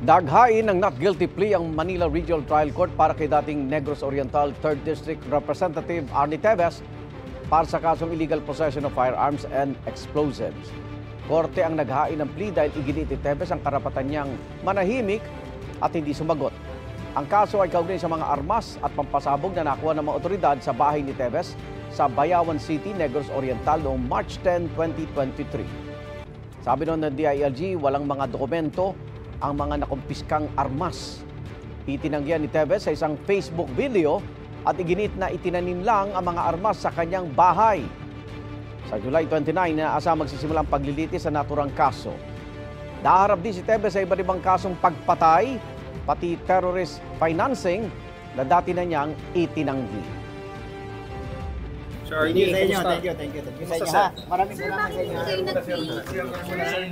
Daghain ng not guilty plea ang Manila Regional Trial Court para kay dating Negros Oriental 3rd District Representative Arnie Teves para sa kasong illegal possession of firearms and explosives. Korte ang naghain ng plea dahil iginit ni Teves ang karapatan niyang manahimik at hindi sumagot. Ang kaso ay kaugnay sa mga armas at pampasabog na nakuha ng mga otoridad sa bahay ni Teves sa Bayawan City, Negros Oriental noong March 10, 2023. Sabi noon ng DILG, walang mga dokumento ang mga nakumpiskang armas. Itinanggihan ni Teves sa isang Facebook video at iginit na itinanim lang ang mga armas sa kanyang bahay. Sa July 29, inaasang magsisimula ang paglilitis sa naturang kaso. Naharap din si Teves sa iba't ibang kasong pagpatay, pati terrorist financing na dati na niyang itinanggi. Sir, Thank you sa inyo. Thank you sa inyo. Ha? Maraming Sir, salamat bakit sa inyo. hindi kayo nag-plea?